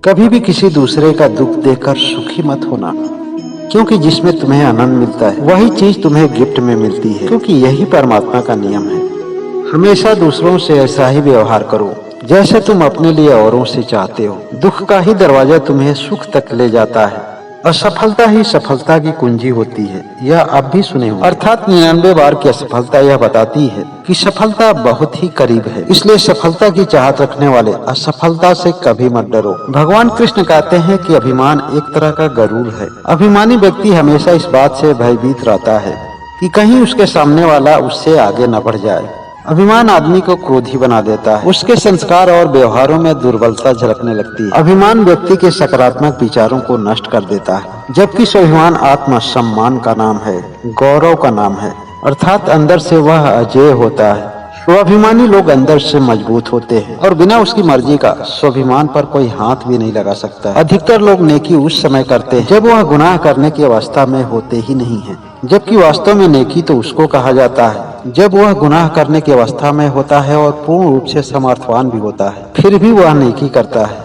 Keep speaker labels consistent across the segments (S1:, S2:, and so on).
S1: कभी भी किसी दूसरे का दुख देखकर सुखी मत होना, क्योंकि जिसमें तुम्हें आनंद मिलता है वही चीज तुम्हें गिफ्ट में मिलती है, क्योंकि यही परमात्मा का नियम है। हमेशा दूसरों से ऐसा ही व्यवहार करो जैसे तुम अपने लिए औरों से चाहते हो। दुख का ही दरवाजा तुम्हें सुख तक ले जाता है। असफलता ही सफलता की कुंजी होती है, यह आप भी सुने हो। अर्थात 99 बार की असफलता यह बताती है कि सफलता बहुत ही करीब है। इसलिए सफलता की चाहत रखने वाले असफलता से कभी मत डरो। भगवान कृष्ण कहते हैं कि अभिमान एक तरह का गरूर है। अभिमानी व्यक्ति हमेशा इस बात से भयभीत रहता है कि कहीं उसके सामने वाला उससे आगे न बढ़ जाए। अभिमान आदमी को क्रोधी बना देता है, उसके संस्कार और व्यवहारों में दुर्बलता झलकने लगती है। अभिमान व्यक्ति के सकारात्मक विचारों को नष्ट कर देता है, जबकि स्वाभिमान आत्मसम्मान का नाम है, गौरव का नाम है, अर्थात अंदर से वह अजेय होता है। स्वाभिमानी लोग अंदर से मजबूत होते हैं और बिना उसकी मर्जी का स्वाभिमान पर कोई हाथ भी नहीं लगा सकता। अधिकतर लोग नेकी उस समय करते हैं जब वह गुनाह करने की अवस्था में होते ही नहीं है, जबकि वास्तव में नेकी तो उसको कहा जाता है जब वह गुनाह करने की अवस्था में होता है और पूर्ण रूप से समर्थवान भी होता है, फिर भी वह नेकी करता है,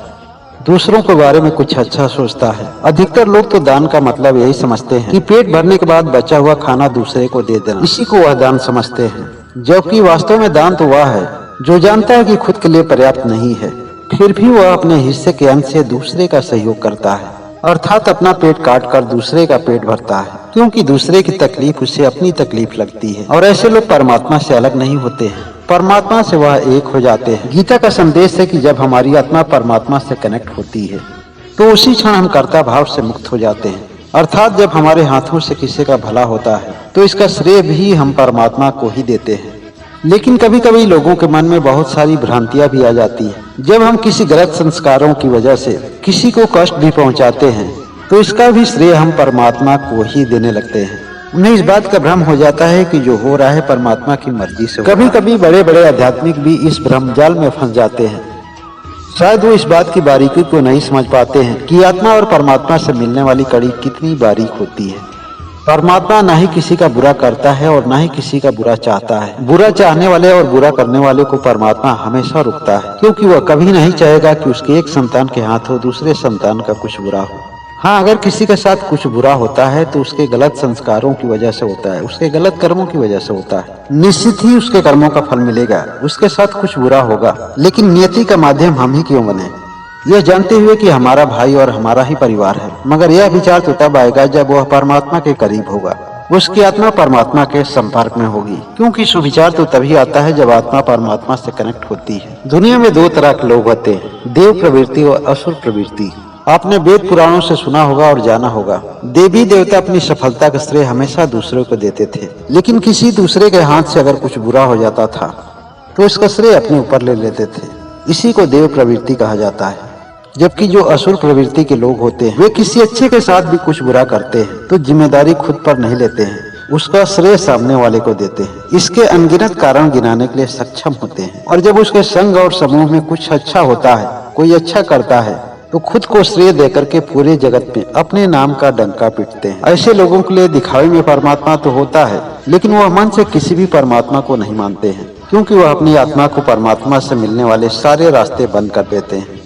S1: दूसरों के बारे में कुछ अच्छा सोचता है। अधिकतर लोग तो दान का मतलब यही समझते हैं कि पेट भरने के बाद बचा हुआ खाना दूसरे को दे देना, इसी को वह दान समझते हैं, जबकि वास्तव में दान तो वह है जो जानता है कि खुद के लिए पर्याप्त नहीं है, फिर भी वह अपने हिस्से के अन्न से दूसरे का सहयोग करता है, अर्थात अपना पेट काट कर दूसरे का पेट भरता है, क्योंकि दूसरे की तकलीफ उसे अपनी तकलीफ लगती है। और ऐसे लोग परमात्मा से अलग नहीं होते हैं, परमात्मा से वह एक हो जाते हैं। गीता का संदेश है कि जब हमारी आत्मा परमात्मा से कनेक्ट होती है तो उसी क्षण हम कर्ता भाव से मुक्त हो जाते हैं, अर्थात जब हमारे हाथों से किसी का भला होता है तो इसका श्रेय भी हम परमात्मा को ही देते हैं। लेकिन कभी कभी लोगों के मन में बहुत सारी भ्रांतियां भी आ जाती है। जब हम किसी गलत संस्कारों की वजह से किसी को कष्ट भी पहुंचाते हैं तो इसका भी श्रेय हम परमात्मा को ही देने लगते हैं। उन्हें इस बात का भ्रम हो जाता है कि जो हो रहा है परमात्मा की मर्जी से। कभी कभी बड़े बड़े आध्यात्मिक भी इस भ्रम जाल में फंस जाते हैं। शायद वो इस बात की बारीकी को नहीं समझ पाते हैं कि आत्मा और परमात्मा से मिलने वाली कड़ी कितनी बारीक होती है। परमात्मा ना ही किसी का बुरा करता है और ना ही किसी का बुरा चाहता है। बुरा चाहने वाले और बुरा करने वाले को परमात्मा हमेशा रोकता है, क्योंकि वह कभी नहीं चाहेगा कि उसके एक संतान के हाथों दूसरे संतान का कुछ बुरा हो। हाँ, अगर किसी के साथ कुछ बुरा होता है तो उसके गलत संस्कारों की वजह से होता है, उसके गलत कर्मों की वजह से होता है। निश्चित ही उसके कर्मों का फल मिलेगा, उसके साथ कुछ बुरा होगा, लेकिन नियति का माध्यम हम ही क्यों बने, यह जानते हुए कि हमारा भाई और हमारा ही परिवार है। मगर यह विचार तो तब आएगा जब वह परमात्मा के करीब होगा, उसकी आत्मा परमात्मा के संपर्क में होगी, क्योंकि सुविचार तो तभी आता है जब आत्मा परमात्मा से कनेक्ट होती है। दुनिया में दो तरह के लोग होते हैं, देव प्रवृत्ति और असुर प्रवृत्ति। आपने वेद पुराणों से सुना होगा और जाना होगा, देवी देवता अपनी सफलता का श्रेय हमेशा दूसरे को देते थे, लेकिन किसी दूसरे के हाथ से अगर कुछ बुरा हो जाता था तो इसका श्रेय अपने ऊपर ले लेते थे। इसी को देव प्रवृत्ति कहा जाता है। जबकि जो असुर प्रवृत्ति के लोग होते हैं वे किसी अच्छे के साथ भी कुछ बुरा करते हैं तो जिम्मेदारी खुद पर नहीं लेते हैं, उसका श्रेय सामने वाले को देते हैं। इसके अनगिनत कारण गिनाने के लिए सक्षम होते हैं। और जब उसके संग और समूह में कुछ अच्छा होता है, कोई अच्छा करता है, तो खुद को श्रेय देकर के पूरे जगत में अपने नाम का डंका पीटते हैं। ऐसे लोगों के लिए दिखावे में परमात्मा तो होता है, लेकिन वह मन से किसी भी परमात्मा को नहीं मानते हैं, क्योंकि वह अपनी आत्मा को परमात्मा से मिलने वाले सारे रास्ते बंद कर देते हैं।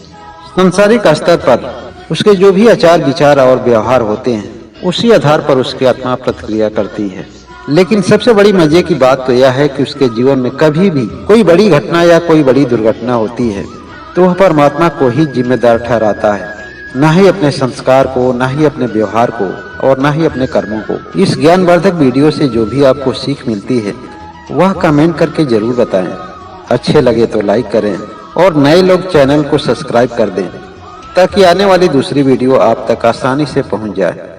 S1: संसारिक स्तर पर उसके जो भी आचार विचार और व्यवहार होते हैं उसी आधार पर उसकी आत्मा प्रतिक्रिया करती है। लेकिन सबसे बड़ी मजे की बात तो यह है कि उसके जीवन में कभी भी कोई बड़ी घटना या कोई बड़ी दुर्घटना होती है तो वह परमात्मा को ही जिम्मेदार ठहराता है, न ही अपने संस्कार को, न ही अपने व्यवहार को और न ही अपने कर्मों को। इस ज्ञानवर्धक वीडियो से जो भी आपको सीख मिलती है वह कमेंट करके जरूर बताएं। अच्छे लगे तो लाइक करें और नए लोग चैनल को सब्सक्राइब कर दें ताकि आने वाली दूसरी वीडियो आप तक आसानी से पहुंच जाए।